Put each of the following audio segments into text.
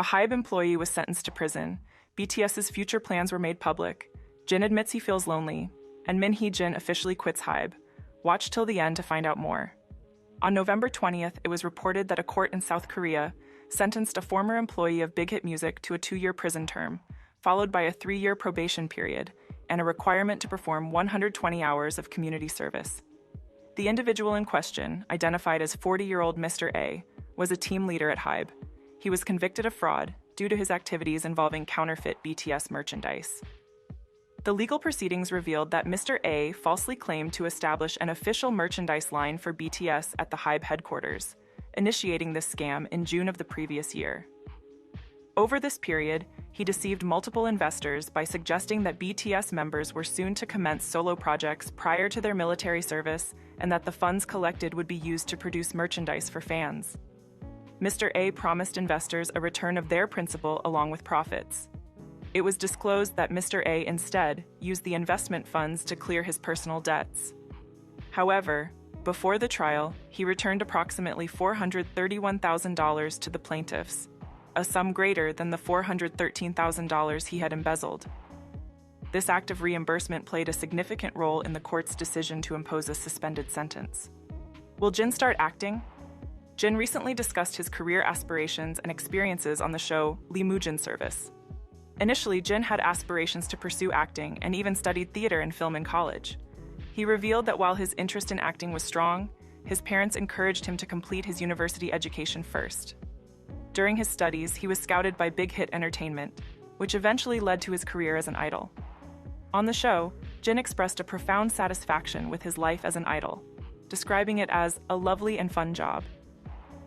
A HYBE employee was sentenced to prison. BTS's future plans were made public. Jin admits he feels lonely, and Min Hee-jin officially quits HYBE. Watch till the end to find out more. On November 20th, it was reported that a court in South Korea sentenced a former employee of Big Hit Music to a 2-year prison term, followed by a 3-year probation period and a requirement to perform 120 hours of community service. The individual in question, identified as 40-year-old Mr. A, was a team leader at HYBE. He was convicted of fraud due to his activities involving counterfeit BTS merchandise. The legal proceedings revealed that Mr. A falsely claimed to establish an official merchandise line for BTS at the HYBE headquarters, initiating this scam in June of the previous year. Over this period, he deceived multiple investors by suggesting that BTS members were soon to commence solo projects prior to their military service and that the funds collected would be used to produce merchandise for fans. Mr. A promised investors a return of their principal along with profits. It was disclosed that Mr. A instead used the investment funds to clear his personal debts. However, before the trial, he returned approximately $431,000 to the plaintiffs, a sum greater than the $413,000 he had embezzled. This act of reimbursement played a significant role in the court's decision to impose a suspended sentence. Will Jin start acting? Jin recently discussed his career aspirations and experiences on the show Lee Moo-jin Service. Initially, Jin had aspirations to pursue acting and even studied theater and film in college. He revealed that while his interest in acting was strong, his parents encouraged him to complete his university education first. During his studies, he was scouted by Big Hit Entertainment, which eventually led to his career as an idol. On the show, Jin expressed a profound satisfaction with his life as an idol, describing it as a lovely and fun job.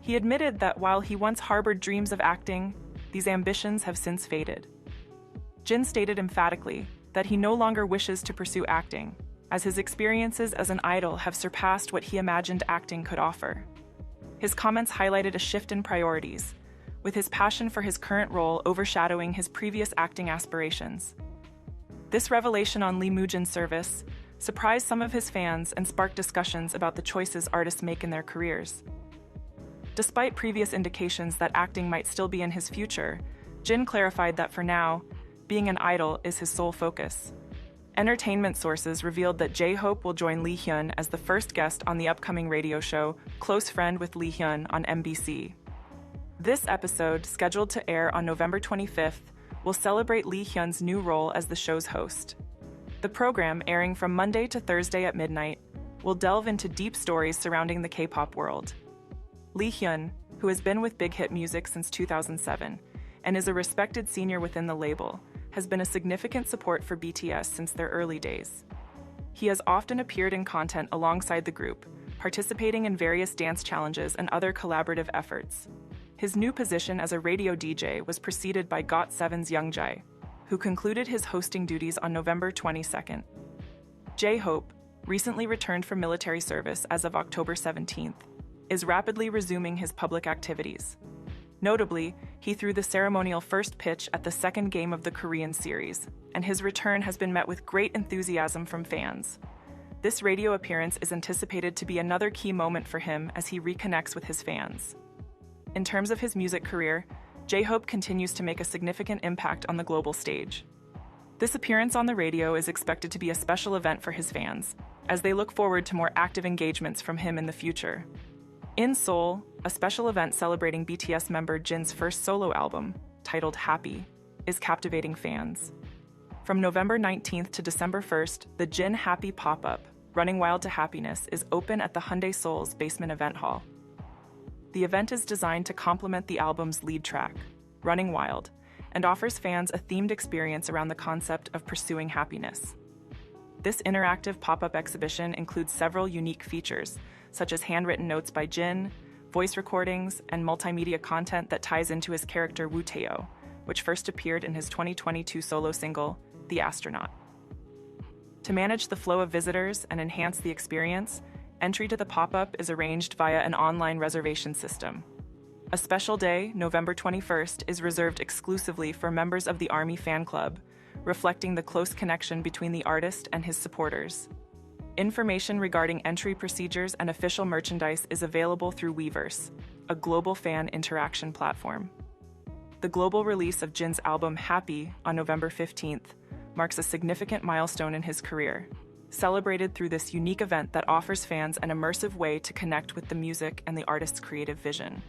He admitted that while he once harbored dreams of acting, these ambitions have since faded. Jin stated emphatically that he no longer wishes to pursue acting, as his experiences as an idol have surpassed what he imagined acting could offer. His comments highlighted a shift in priorities, with his passion for his current role overshadowing his previous acting aspirations. This revelation on Lee Moo-jin Service surprised some of his fans and sparked discussions about the choices artists make in their careers. Despite previous indications that acting might still be in his future, Jin clarified that for now, being an idol is his sole focus. Entertainment sources revealed that J-Hope will join Lee Hyun as the first guest on the upcoming radio show Close Friend with Lee Hyun on MBC. This episode, scheduled to air on November 25th, will celebrate Lee Hyun's new role as the show's host. The program, airing from Monday to Thursday at midnight, will delve into deep stories surrounding the K-pop world. Lee Hyun, who has been with Big Hit Music since 2007 and is a respected senior within the label, has been a significant support for BTS since their early days. He has often appeared in content alongside the group, participating in various dance challenges and other collaborative efforts. His new position as a radio DJ was preceded by GOT7's Youngjae, who concluded his hosting duties on November 22nd. J-Hope, recently returned from military service as of October 17th, is rapidly resuming his public activities. Notably, he threw the ceremonial first pitch at the second game of the Korean series, and his return has been met with great enthusiasm from fans. This radio appearance is anticipated to be another key moment for him as he reconnects with his fans. In terms of his music career, J-Hope continues to make a significant impact on the global stage. This appearance on the radio is expected to be a special event for his fans, as they look forward to more active engagements from him in the future. In Seoul, a special event celebrating BTS member Jin's first solo album, titled HYBE, is captivating fans. From November 19th to December 1st, the Jin HYBE pop-up, Running Wild to Happiness, is open at the Hyundai Seoul's basement event hall. The event is designed to complement the album's lead track, Running Wild, and offers fans a themed experience around the concept of pursuing happiness. This interactive pop-up exhibition includes several unique features, such as handwritten notes by Jin, voice recordings, and multimedia content that ties into his character Woo Tae-oh, which first appeared in his 2022 solo single, The Astronaut. To manage the flow of visitors and enhance the experience, entry to the pop-up is arranged via an online reservation system. A special day, November 21st, is reserved exclusively for members of the ARMY fan club, reflecting the close connection between the artist and his supporters. Information regarding entry procedures and official merchandise is available through Weverse, a global fan interaction platform. the global release of Jin's album HYBE on November 15th marks a significant milestone in his career, celebrated through this unique event that offers fans an immersive way to connect with the music and the artist's creative vision.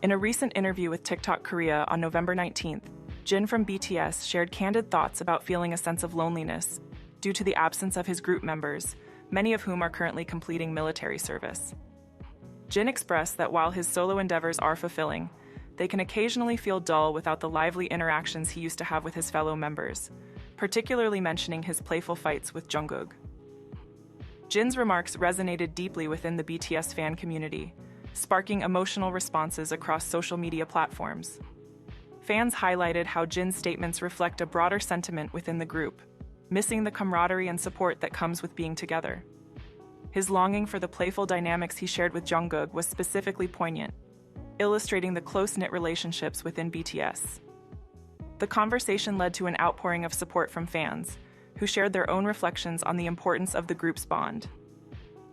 In a recent interview with TikTok Korea on November 19th, Jin from BTS shared candid thoughts about feeling a sense of loneliness due to the absence of his group members, many of whom are currently completing military service. Jin expressed that while his solo endeavors are fulfilling, they can occasionally feel dull without the lively interactions he used to have with his fellow members, particularly mentioning his playful fights with Jungkook. Jin's remarks resonated deeply within the BTS fan community, sparking emotional responses across social media platforms. Fans highlighted how Jin's statements reflect a broader sentiment within the group, missing the camaraderie and support that comes with being together. His longing for the playful dynamics he shared with Jungkook was specifically poignant, illustrating the close-knit relationships within BTS. The conversation led to an outpouring of support from fans, who shared their own reflections on the importance of the group's bond.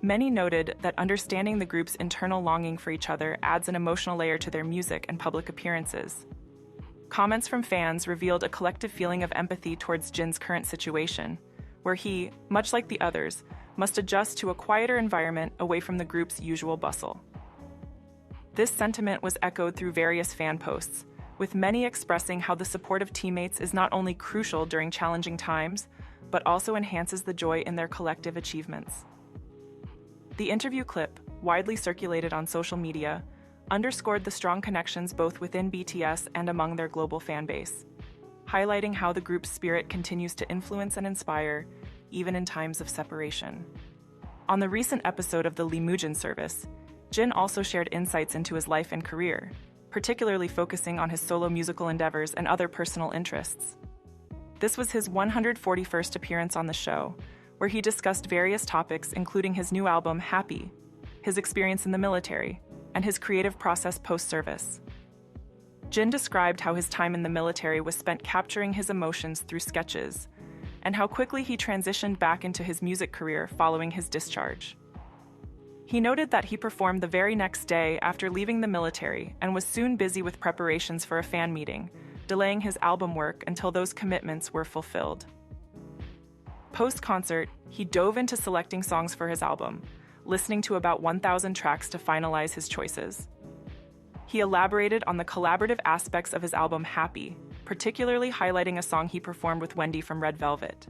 Many noted that understanding the group's internal longing for each other adds an emotional layer to their music and public appearances. Comments from fans revealed a collective feeling of empathy towards Jin's current situation, where he, much like the others, must adjust to a quieter environment away from the group's usual bustle. This sentiment was echoed through various fan posts, with many expressing how the support of teammates is not only crucial during challenging times, but also enhances the joy in their collective achievements. The interview clip, widely circulated on social media, underscored the strong connections both within BTS and among their global fan base, highlighting how the group's spirit continues to influence and inspire, even in times of separation. On the recent episode of the Limujin service, Jin also shared insights into his life and career, particularly focusing on his solo musical endeavors and other personal interests. This was his 141st appearance on the show, where he discussed various topics including his new album HYBE, his experience in the military, and his creative process post-service. Jin described how his time in the military was spent capturing his emotions through sketches, and how quickly he transitioned back into his music career following his discharge. He noted that he performed the very next day after leaving the military and was soon busy with preparations for a fan meeting, delaying his album work until those commitments were fulfilled. Post-concert, he dove into selecting songs for his album, listening to about 1,000 tracks to finalize his choices. He elaborated on the collaborative aspects of his album HYBE, particularly highlighting a song he performed with Wendy from Red Velvet.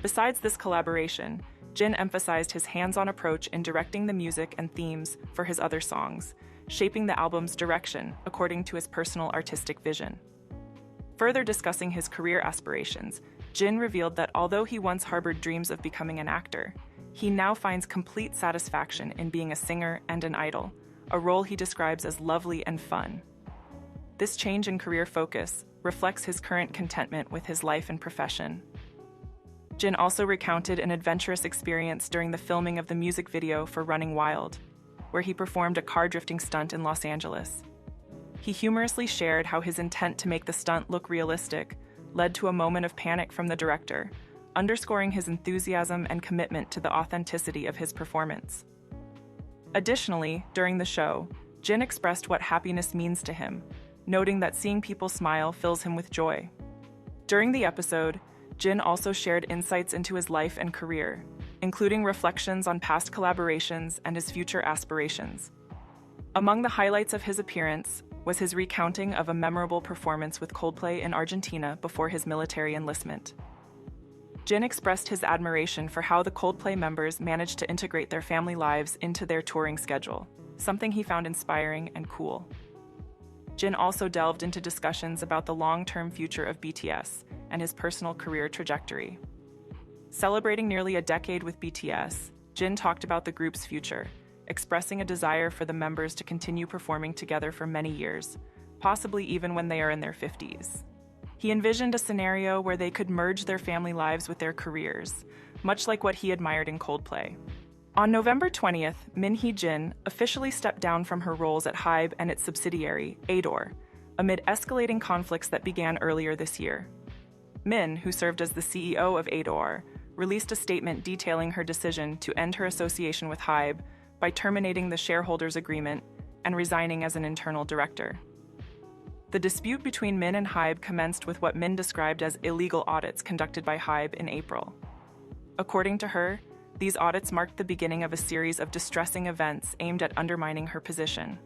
Besides this collaboration, Jin emphasized his hands-on approach in directing the music and themes for his other songs, shaping the album's direction according to his personal artistic vision. Further discussing his career aspirations, Jin revealed that although he once harbored dreams of becoming an actor, he now finds complete satisfaction in being a singer and an idol, a role he describes as lovely and fun. This change in career focus reflects his current contentment with his life and profession. Jin also recounted an adventurous experience during the filming of the music video for Running Wild, where he performed a car drifting stunt in Los Angeles. He humorously shared how his intent to make the stunt look realistic led to a moment of panic from the director, underscoring his enthusiasm and commitment to the authenticity of his performance. Additionally, during the show, Jin expressed what happiness means to him, noting that seeing people smile fills him with joy. During the episode, Jin also shared insights into his life and career, including reflections on past collaborations and his future aspirations. Among the highlights of his appearance was his recounting of a memorable performance with Coldplay in Argentina before his military enlistment. Jin expressed his admiration for how the Coldplay members managed to integrate their family lives into their touring schedule, something he found inspiring and cool. Jin also delved into discussions about the long-term future of BTS and his personal career trajectory. Celebrating nearly a decade with BTS, Jin talked about the group's future, expressing a desire for the members to continue performing together for many years, possibly even when they are in their 50s. He envisioned a scenario where they could merge their family lives with their careers, much like what he admired in Coldplay. On November 20th, Min Hee-jin officially stepped down from her roles at HYBE and its subsidiary, Adore, amid escalating conflicts that began earlier this year. Min, who served as the CEO of Adore, released a statement detailing her decision to end her association with HYBE by terminating the shareholders' agreement and resigning as an internal director. The dispute between Min and HYBE commenced with what Min described as illegal audits conducted by HYBE in April. According to her, these audits marked the beginning of a series of distressing events aimed at undermining her position.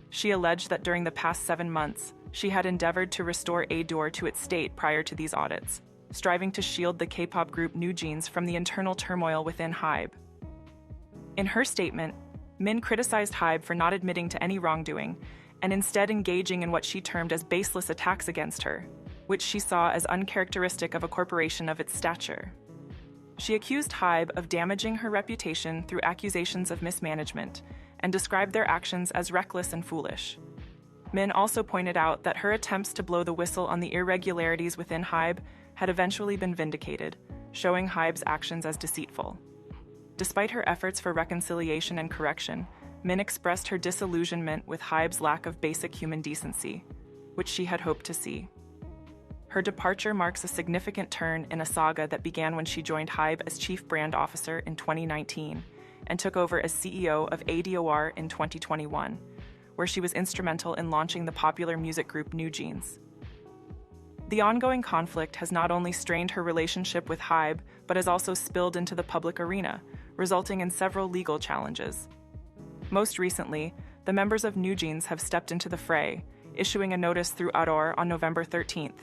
She alleged that during the past 7 months, she had endeavored to restore Adore to its state prior to these audits, striving to shield the K-pop group NewJeans from the internal turmoil within HYBE. In her statement, Min criticized HYBE for not admitting to any wrongdoing and instead engaging in what she termed as baseless attacks against her, which she saw as uncharacteristic of a corporation of its stature. She accused HYBE of damaging her reputation through accusations of mismanagement and described their actions as reckless and foolish. Min also pointed out that her attempts to blow the whistle on the irregularities within HYBE had eventually been vindicated, showing HYBE's actions as deceitful. Despite her efforts for reconciliation and correction, Min expressed her disillusionment with HYBE's lack of basic human decency, which she had hoped to see. Her departure marks a significant turn in a saga that began when she joined HYBE as Chief Brand Officer in 2019 and took over as CEO of Adore in 2021, where she was instrumental in launching the popular music group NewJeans. The ongoing conflict has not only strained her relationship with HYBE, but has also spilled into the public arena, resulting in several legal challenges. Most recently, the members of NewJeans have stepped into the fray, issuing a notice through Adore on November 13th.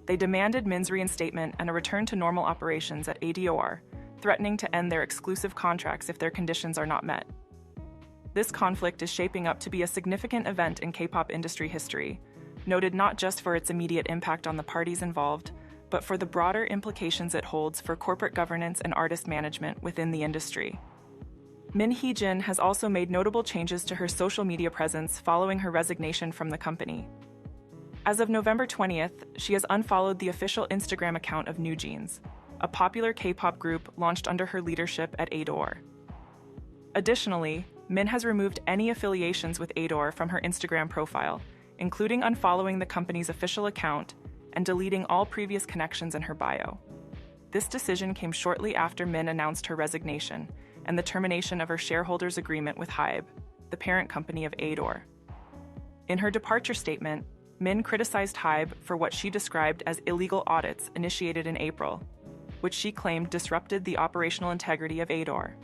They demanded Min's reinstatement and a return to normal operations at Adore, threatening to end their exclusive contracts if their conditions are not met. This conflict is shaping up to be a significant event in K-pop industry history, noted not just for its immediate impact on the parties involved, but for the broader implications it holds for corporate governance and artist management within the industry. Min Hee-jin has also made notable changes to her social media presence following her resignation from the company. As of November 20th, she has unfollowed the official Instagram account of NewJeans, a popular K-pop group launched under her leadership at Adore. Additionally, Min has removed any affiliations with Adore from her Instagram profile, including unfollowing the company's official account and deleting all previous connections in her bio. This decision came shortly after Min announced her resignation and the termination of her shareholders' agreement with HYBE, the parent company of Adore. In her departure statement, Min criticized HYBE for what she described as illegal audits initiated in April, which she claimed disrupted the operational integrity of Adore.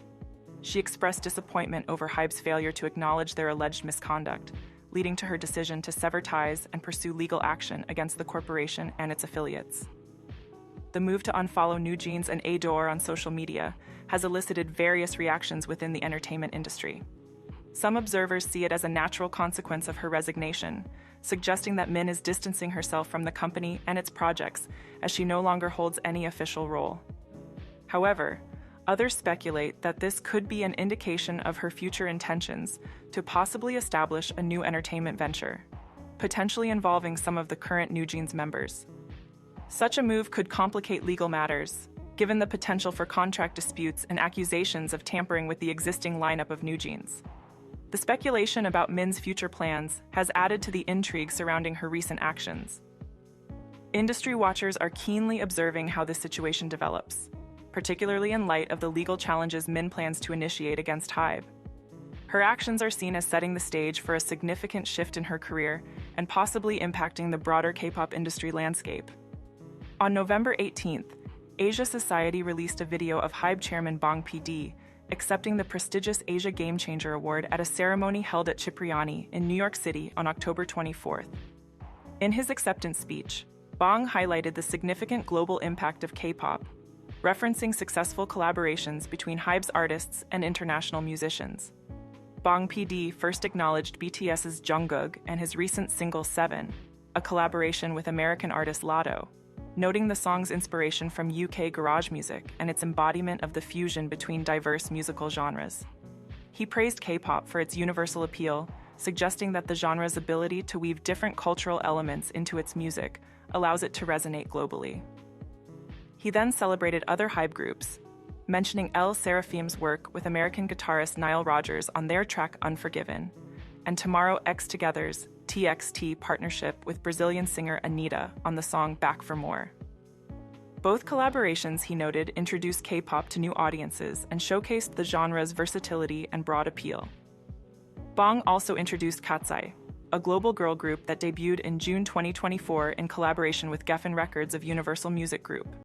She expressed disappointment over HYBE's failure to acknowledge their alleged misconduct, leading to her decision to sever ties and pursue legal action against the corporation and its affiliates. The move to unfollow NewJeans and Adore on social media has elicited various reactions within the entertainment industry. Some observers see it as a natural consequence of her resignation, suggesting that Min is distancing herself from the company and its projects as she no longer holds any official role. However, others speculate that this could be an indication of her future intentions to possibly establish a new entertainment venture, potentially involving some of the current NewJeans members. Such a move could complicate legal matters, given the potential for contract disputes and accusations of tampering with the existing lineup of NewJeans. The speculation about Min's future plans has added to the intrigue surrounding her recent actions. Industry watchers are keenly observing how this situation develops, particularly in light of the legal challenges Min plans to initiate against HYBE. Her actions are seen as setting the stage for a significant shift in her career and possibly impacting the broader K-pop industry landscape. On November 18th, Asia Society released a video of HYBE chairman Bang PD accepting the prestigious Asia Game Changer Award at a ceremony held at Cipriani in New York City on October 24th. In his acceptance speech, Bang highlighted the significant global impact of K-pop, referencing successful collaborations between HYBE's artists and international musicians. Bang PD first acknowledged BTS's Jungkook and his recent single 7, a collaboration with American artist Latto, noting the song's inspiration from UK garage music and its embodiment of the fusion between diverse musical genres. He praised K-pop for its universal appeal, suggesting that the genre's ability to weave different cultural elements into its music allows it to resonate globally. He then celebrated other HYBE groups, mentioning El Seraphim's work with American guitarist Nile Rodgers on their track Unforgiven, and Tomorrow X Together's TXT partnership with Brazilian singer Anitta on the song Back for More. Both collaborations, he noted, introduced K-pop to new audiences and showcased the genre's versatility and broad appeal. Bang also introduced Katsai, a global girl group that debuted in June 2024 in collaboration with Geffen Records of Universal Music Group.